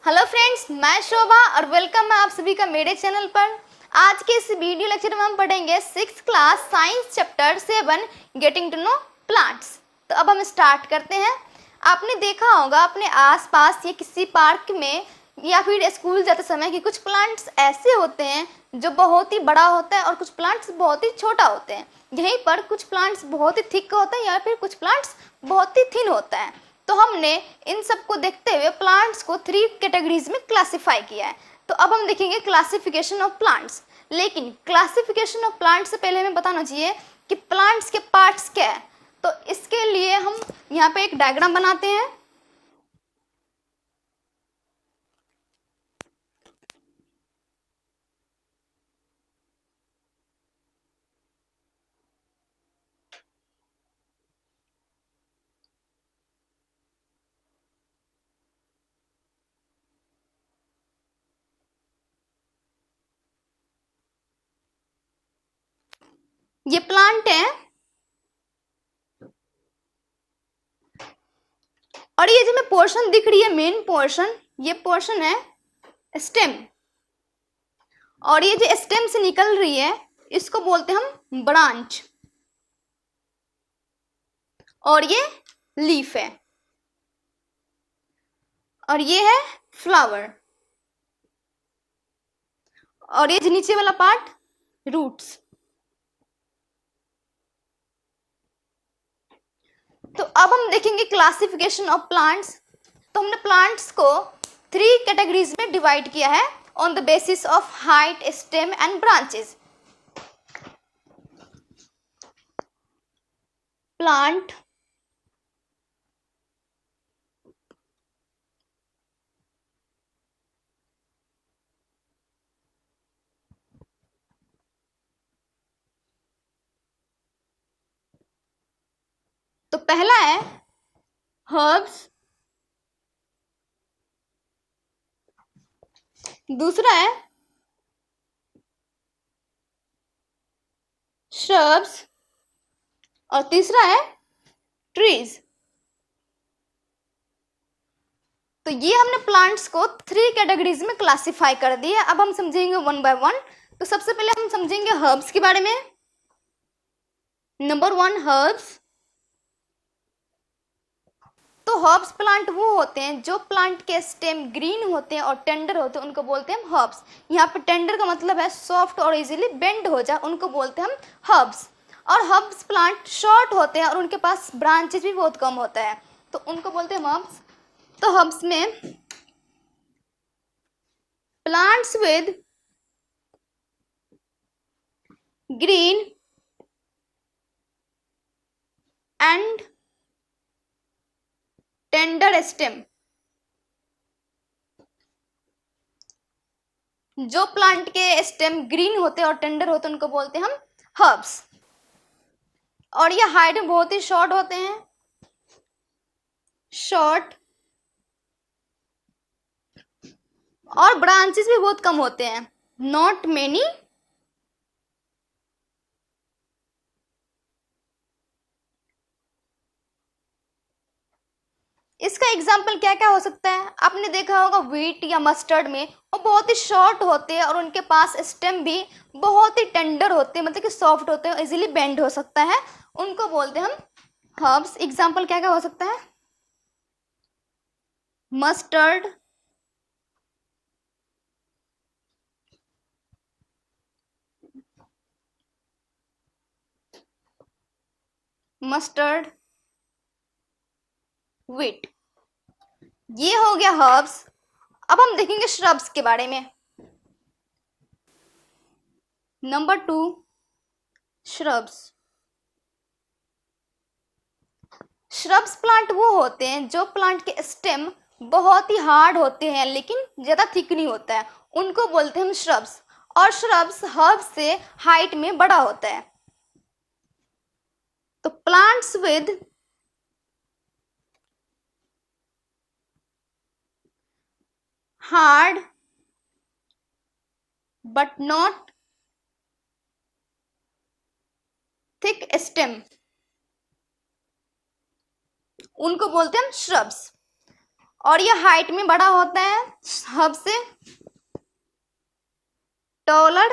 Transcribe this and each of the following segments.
Hello friends, मैं शोभा और welcome है आप सभी का मेरे चैनल पर। आज के इस वीडियो लेक्चर में हम पढ़ेंगे 6th class science chapter 7 getting to know plants. तो अब हम स्टार्ट करते हैं। आपने देखा होगा अपने आसपास या किसी पार्क में या फिर स्कूल जाते समय कि कुछ प्लांट्स ऐसे होते हैं जो बहुत ही बड़ा होता है और कुछ प्लांट्स बहुत ही छोटा होते हैं। यहीं पर कुछ प्लांट्स बहुत ही थिक होते हैं या फिर कुछ प्लांट्स बहुत ही थिन होता है। तो हमने इन सब को देखते हुए प्लांट्स को 3 कैटेगरीज में क्लासिफाई किया है। तो अब हम देखेंगे क्लासिफिकेशन ऑफ प्लांट्स। लेकिन क्लासिफिकेशन ऑफ प्लांट्स से पहले हमें बताना चाहिए कि प्लांट्स के पार्ट्स क्या है। तो इसके लिए हम यहाँ पे एक डायग्राम बनाते हैं। ये प्लांट है और ये जो हमें पोर्शन दिख रही है, मेन पोर्शन, ये पोर्शन है स्टेम। और ये जो स्टेम से निकल रही है इसको बोलते हैं हम ब्रांच। और ये लीफ है और ये है फ्लावर। और ये नीचे वाला पार्ट रूट्स। तो अब हम देखेंगे क्लासिफिकेशन ऑफ प्लांट्स। तो हमने प्लांट्स को 3 कैटेगरीज में डिवाइड किया है on the basis of height, stem and branches. Plant तो पहला है हर्ब्स, दूसरा है श्रब्स और तीसरा है ट्रीज। तो ये हमने प्लांट्स को 3 कैटेगरीज में क्लासिफाई कर दिया। अब हम समझेंगे वन बाय वन। तो सबसे पहले हम समझेंगे हर्ब्स के बारे में। Number 1 herbs. तो हर्ब्स प्लांट वो होते हैं जो प्लांट के स्टेम ग्रीन होते हैं और टेंडर होते हैं, उनको बोलते हैं हर्ब्स। यहाँ पे टेंडर का मतलब है सॉफ्ट और इजीली बेंड हो जाए, उनको बोलते हैं हम हर्ब्स। और हर्ब्स प्लांट शॉर्ट होते हैं और उनके पास ब्रांचेस भी बहुत कम होता है, तो उनको बोलते हैं हर्ब्स। तो हर्ब्स में plants with green and tender stem. जो प्लांट के स्टेम ग्रीन होते हैं और टेंडर होते हैं उनको बोलते हैं हम हर्ब्स। और ये हाइट में बहुत ही शॉर्ट होते हैं, शॉर्ट, और ब्रांचेस भी बहुत कम होते हैं, नॉट मेनी। इसका एग्जाम्पल क्या क्या हो सकता है? आपने देखा होगा व्हीट या मस्टर्ड में वो बहुत ही शॉर्ट होते हैं और उनके पास स्टेम भी बहुत ही टेंडर होते हैं, मतलब कि सॉफ्ट होते हैं, इजीली बेंड हो सकता है, उनको बोलते हैं हम हर्ब्स। एग्जाम्पल क्या क्या हो सकता है? मस्टर्ड, मस्टर्ड, व्हीट, ये हो गया हर्ब्स। अब हम देखेंगे श्रब्स के बारे में। Number 2 shrubs. श्रब्स प्लांट वो होते हैं जो प्लांट के स्टेम बहुत ही हार्ड होते हैं लेकिन ज्यादा थिक नहीं होता है, उनको बोलते हैं हम श्रब्स। और श्रब्स हर्ब्स से हाइट में बड़ा होता है। तो plants with hard but not thick stem, उनको बोलते हैं हम श्रब्स। और ये हाइट में बड़ा होता है, सबसे taller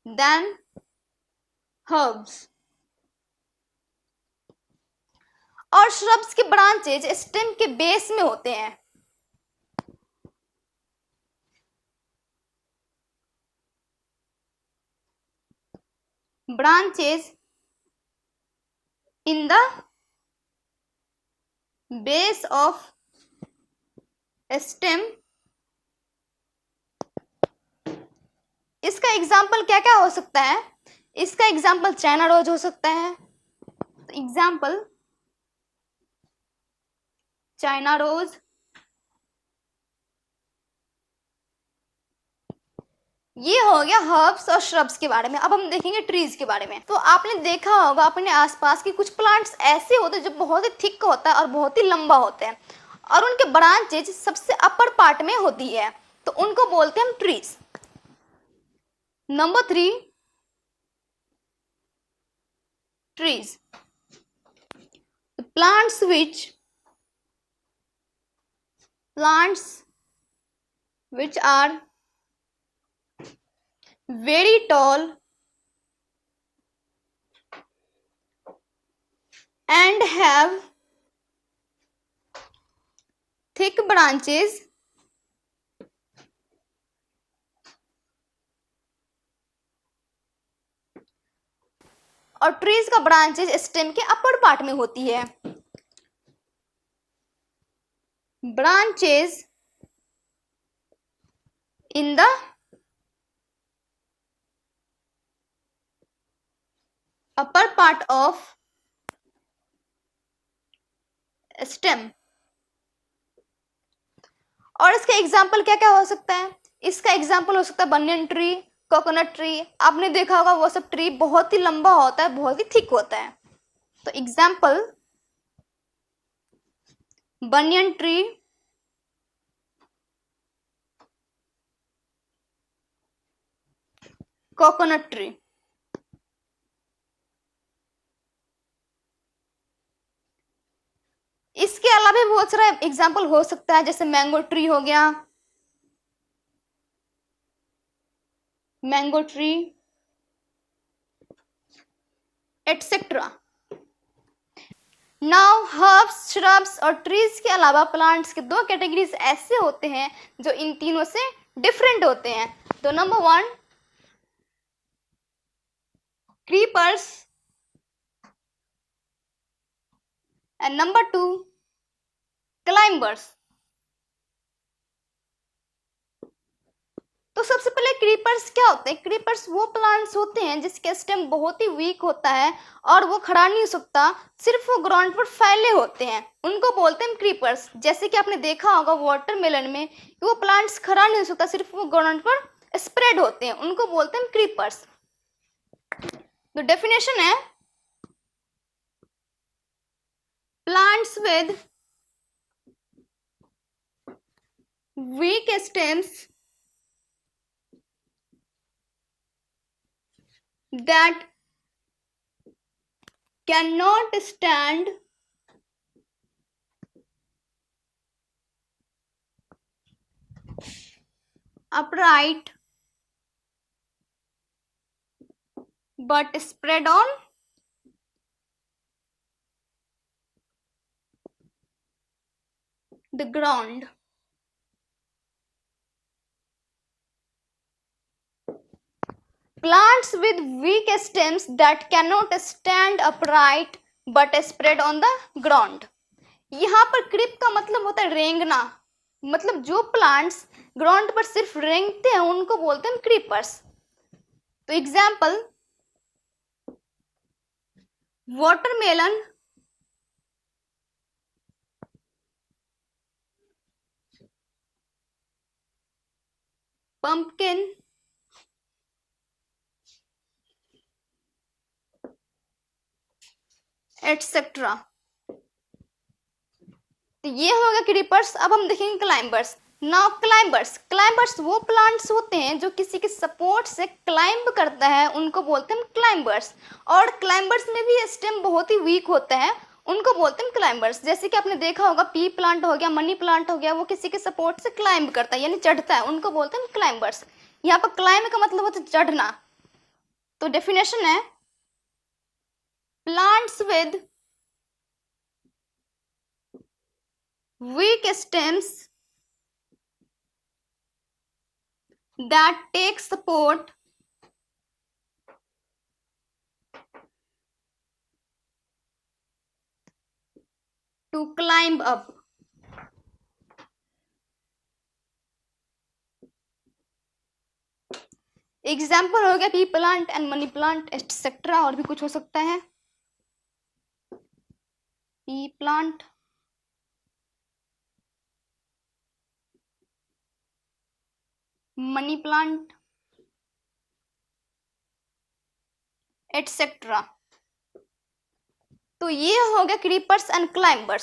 than herbs। और shrubs के ब्रांचेज स्टेम के बेस में होते हैं। Branches in the base of stem. इसका एग्जाम्पल क्या क्या हो सकता है? इसका एग्जाम्पल चाइना रोज हो सकता है। एग्जाम्पल चाइना रोज, ये हो गया हर्ब्स और श्रब्स के बारे में। अब हम देखेंगे ट्रीज के बारे में। तो आपने देखा होगा अपने आसपास के कुछ प्लांट्स ऐसे होते हैं जो बहुत ही थिक होता है और बहुत ही लंबा होता है और उनके ब्रांचेज सबसे अपर पार्ट में होती है, तो उनको बोलते हैं हम trees. Number 3, trees, plants which are very tall and have thick branches और ट्रीज का ब्रांचेज स्टेम के अपर पार्ट में होती है। Branches in the upper part of stem. और इसका एग्जाम्पल क्या क्या हो सकता है? इसका एग्जाम्पल हो सकता है बनियन ट्री, कोकोनट ट्री। आपने देखा होगा वो सब ट्री बहुत ही लंबा होता है, बहुत ही थिक होता है। तो example banyan tree, coconut tree. इसके अलावा भी बहुत सारा एग्जाम्पल हो सकता है, जैसे मैंगो ट्री हो गया, mango tree etcetera. Now herbs, shrubs और ट्रीज के अलावा प्लांट्स के 2 कैटेगरीज ऐसे होते हैं जो इन तीनों से डिफरेंट होते हैं। तो number 1, creepers and number 2, climbers. तो सबसे पहले क्रीपर्स क्या होते हैं? क्रीपर्स वो प्लांट्स होते हैं जिसके स्टेम बहुत ही वीक होता है और वो खड़ा नहीं हो सकता, सिर्फ वो ग्राउंड पर फैले होते हैं, उनको बोलते हैं क्रीपर्स। जैसे कि आपने देखा होगा वाटरमेलन में, वो प्लांट्स खड़ा नहीं हो सकता, सिर्फ वो ग्राउंड पर स्प्रेड होते हैं, उनको बोलते हैं क्रीपर्स। तो डेफिनेशन है plants with weak stems that cannot stand upright but spread on the ground। Plants with weak stems that cannot stand upright but spread on the ground। यहाँ पर क्रीप का मतलब होता है रेंगना, मतलब जो प्लांट्स ग्राउंड पर सिर्फ रेंगते हैं उनको बोलते हैं क्रीपर्स। तो एग्जाम्पल वाटरमेलन, पंपकिन, एटसेट्रा। तो ये हो गया क्रीपर्स। अब हम देखेंगे क्लाइंबर्स। नाउ क्लाइंबर्स वो प्लांट्स होते हैं जो किसी के सपोर्ट से क्लाइंब करता है, उनको बोलते हैं क्लाइंबर्स। और क्लाइंबर्स में भी स्टेम बहुत ही वीक होता है, उनको बोलते हैं क्लाइंबर्स। जैसे कि आपने देखा होगा पी प्लांट हो गया, मनी प्लांट हो गया, वो किसी के सपोर्ट से क्लाइंब करता है यानी चढ़ता है, उनको बोलते हैं क्लाइंबर्स। यहाँ पर क्लाइंब का मतलब होता है चढ़ना। तो डेफिनेशन है plants with weak stems that take support to climb up। Example हो गया P plant and money plant etcetera, और भी कुछ हो सकता है। P plant, money plant etcetera. तो ये हो गया क्रीपर्स एंड क्लाइंबर्स।